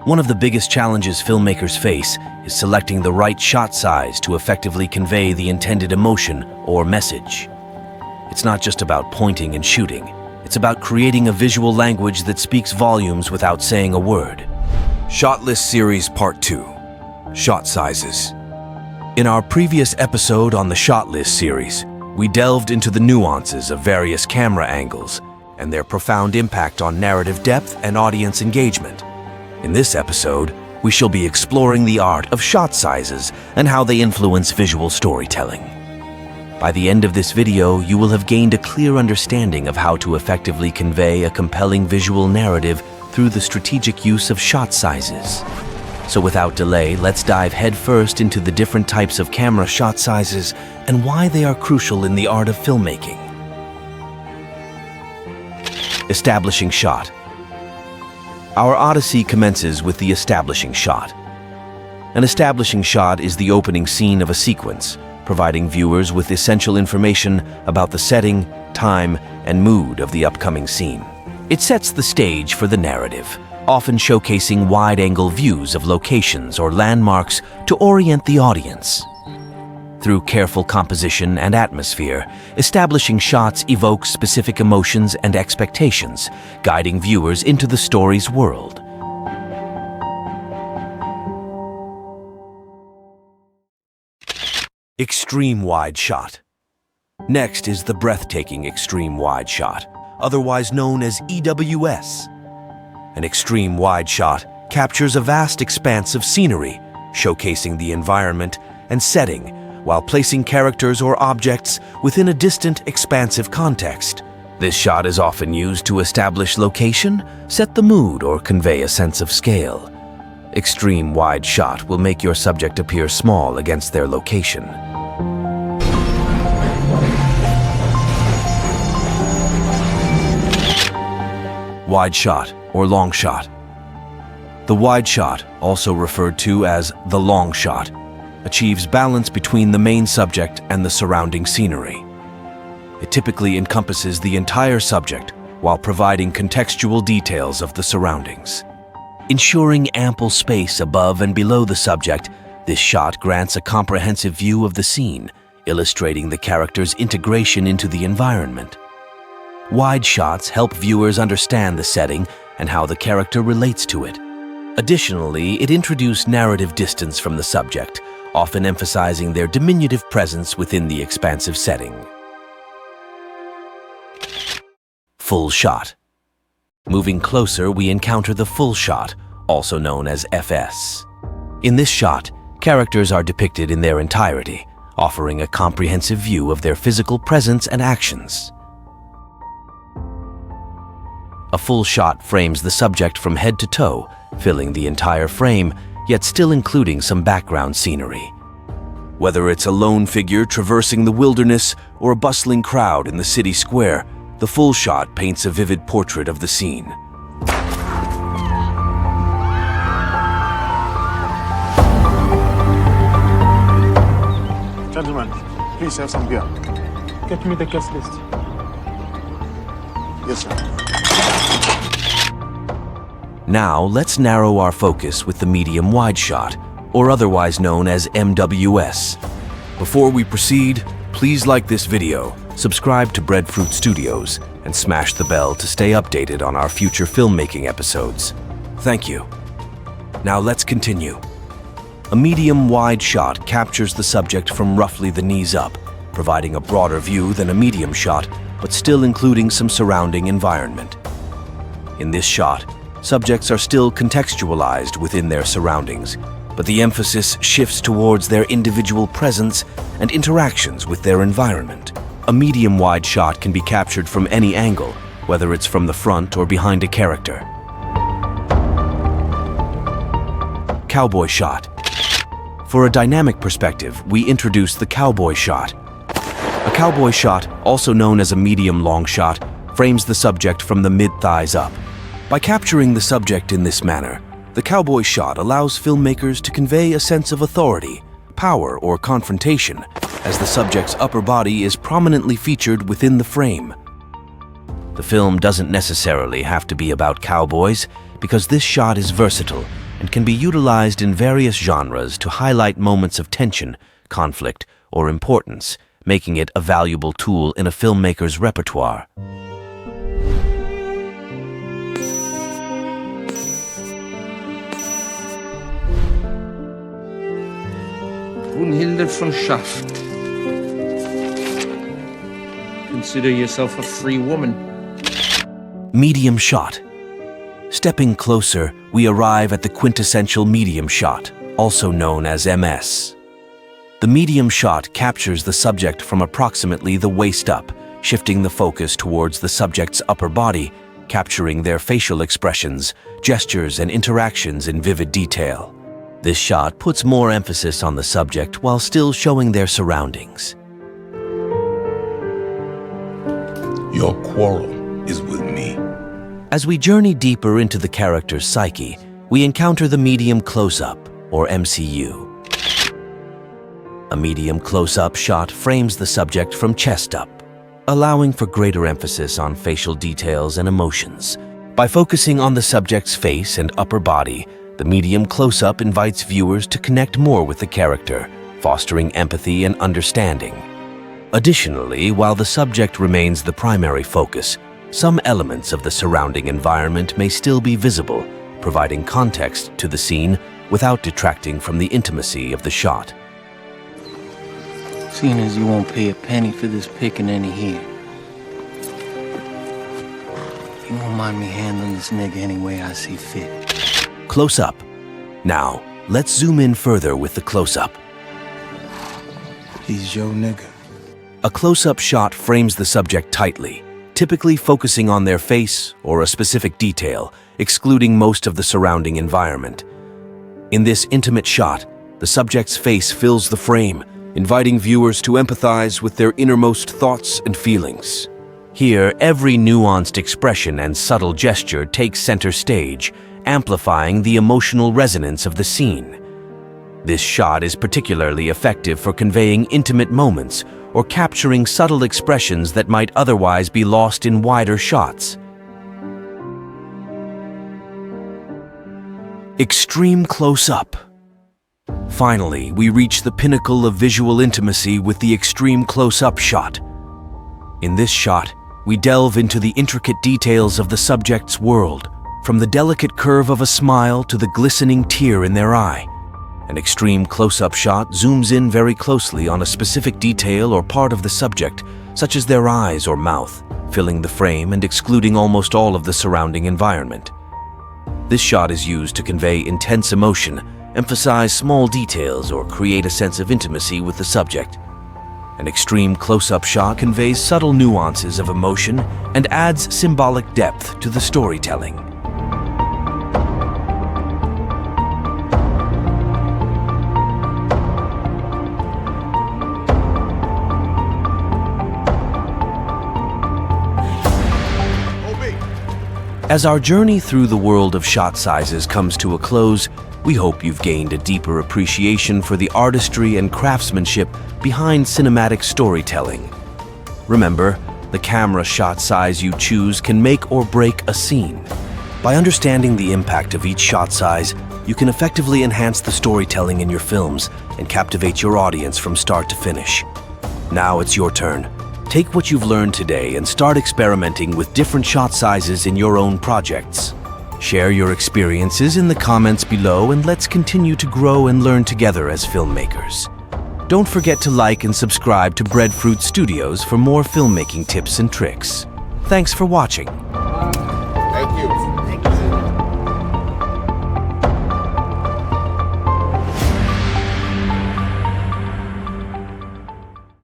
One of the biggest challenges filmmakers face is selecting the right shot size to effectively convey the intended emotion or message. It's not just about pointing and shooting. It's about creating a visual language that speaks volumes without saying a word. Shot List Series Part 2: Shot Sizes. In our previous episode on the Shot List series, we delved into the nuances of various camera angles and their profound impact on narrative depth and audience engagement. In this episode, we shall be exploring the art of shot sizes and how they influence visual storytelling. By the end of this video, you will have gained a clear understanding of how to effectively convey a compelling visual narrative through the strategic use of shot sizes. So without delay, let's dive headfirst into the different types of camera shot sizes and why they are crucial in the art of filmmaking. Establishing shot. Our odyssey commences with the establishing shot. An establishing shot is the opening scene of a sequence, providing viewers with essential information about the setting, time, and mood of the upcoming scene. It sets the stage for the narrative, often showcasing wide-angle views of locations or landmarks to orient the audience. Through careful composition and atmosphere, establishing shots evoke specific emotions and expectations, guiding viewers into the story's world. Extreme wide shot. Next is the breathtaking extreme wide shot, otherwise known as EWS. An extreme wide shot captures a vast expanse of scenery, showcasing the environment and setting while placing characters or objects within a distant, expansive context. This shot is often used to establish location, set the mood, or convey a sense of scale. Extreme wide shot will make your subject appear small against their location. Wide shot or long shot. The wide shot, also referred to as the long shot, achieves balance between the main subject and the surrounding scenery. It typically encompasses the entire subject while providing contextual details of the surroundings. Ensuring ample space above and below the subject, this shot grants a comprehensive view of the scene, illustrating the character's integration into the environment. Wide shots help viewers understand the setting and how the character relates to it. Additionally, it introduces narrative distance from the subject, often emphasizing their diminutive presence within the expansive setting. Full shot. Moving closer, we encounter the full shot, also known as FS. In this shot, characters are depicted in their entirety, offering a comprehensive view of their physical presence and actions. A full shot frames the subject from head to toe, filling the entire frame, yet still including some background scenery. Whether it's a lone figure traversing the wilderness or a bustling crowd in the city square, the full shot paints a vivid portrait of the scene. Gentlemen, please have some beer. Get me the guest list. Yes, sir. Now, let's narrow our focus with the medium wide shot, or otherwise known as MWS. Before we proceed, please like this video, subscribe to Breadfruit Studios, and smash the bell to stay updated on our future filmmaking episodes. Thank you. Now let's continue. A medium wide shot captures the subject from roughly the knees up, providing a broader view than a medium shot, but still including some surrounding environment. In this shot, subjects are still contextualized within their surroundings, but the emphasis shifts towards their individual presence and interactions with their environment. A medium-wide shot can be captured from any angle, whether it's from the front or behind a character. Cowboy Shot. For a dynamic perspective, we introduce the Cowboy Shot. A Cowboy Shot, also known as a medium-long shot, frames the subject from the mid-thighs up. By capturing the subject in this manner, the Cowboy Shot allows filmmakers to convey a sense of authority, power, or confrontation, as the subject's upper body is prominently featured within the frame. The film doesn't necessarily have to be about cowboys, because this shot is versatile, and can be utilized in various genres to highlight moments of tension, conflict, or importance, making it a valuable tool in a filmmaker's repertoire. Brunhilde von Schaft. Consider yourself a free woman. Medium shot. Stepping closer, we arrive at the quintessential medium shot, also known as MS. The medium shot captures the subject from approximately the waist up, shifting the focus towards the subject's upper body, capturing their facial expressions, gestures, and interactions in vivid detail. This shot puts more emphasis on the subject while still showing their surroundings. Your quarrel is with me. As we journey deeper into the character's psyche, we encounter the medium close-up, or MCU. A medium close-up shot frames the subject from chest up, allowing for greater emphasis on facial details and emotions. By focusing on the subject's face and upper body, the medium close-up invites viewers to connect more with the character, fostering empathy and understanding. Additionally, while the subject remains the primary focus, some elements of the surrounding environment may still be visible, providing context to the scene without detracting from the intimacy of the shot. Seeing as you won't pay a penny for this pick and any here, you won't mind me handling this nigga any way I see fit. Close up. Now, let's zoom in further with the close-up. He's your nigga. A close-up shot frames the subject tightly, typically focusing on their face or a specific detail, excluding most of the surrounding environment. In this intimate shot, the subject's face fills the frame, inviting viewers to empathize with their innermost thoughts and feelings. Here, every nuanced expression and subtle gesture takes center stage, amplifying the emotional resonance of the scene. This shot is particularly effective for conveying intimate moments or capturing subtle expressions that might otherwise be lost in wider shots. Extreme close-up. Finally, we reach the pinnacle of visual intimacy with the extreme close-up shot. In this shot, we delve into the intricate details of the subject's world, from the delicate curve of a smile to the glistening tear in their eye. An extreme close-up shot zooms in very closely on a specific detail or part of the subject, such as their eyes or mouth, filling the frame and excluding almost all of the surrounding environment. This shot is used to convey intense emotion, emphasize small details, or create a sense of intimacy with the subject. An extreme close-up shot conveys subtle nuances of emotion and adds symbolic depth to the storytelling. As our journey through the world of shot sizes comes to a close, we hope you've gained a deeper appreciation for the artistry and craftsmanship behind cinematic storytelling. Remember, the camera shot size you choose can make or break a scene. By understanding the impact of each shot size, you can effectively enhance the storytelling in your films and captivate your audience from start to finish. Now it's your turn. Take what you've learned today and start experimenting with different shot sizes in your own projects. Share your experiences in the comments below, and let's continue to grow and learn together as filmmakers. Don't forget to like and subscribe to Breadfruit Studios for more filmmaking tips and tricks. Thanks for watching.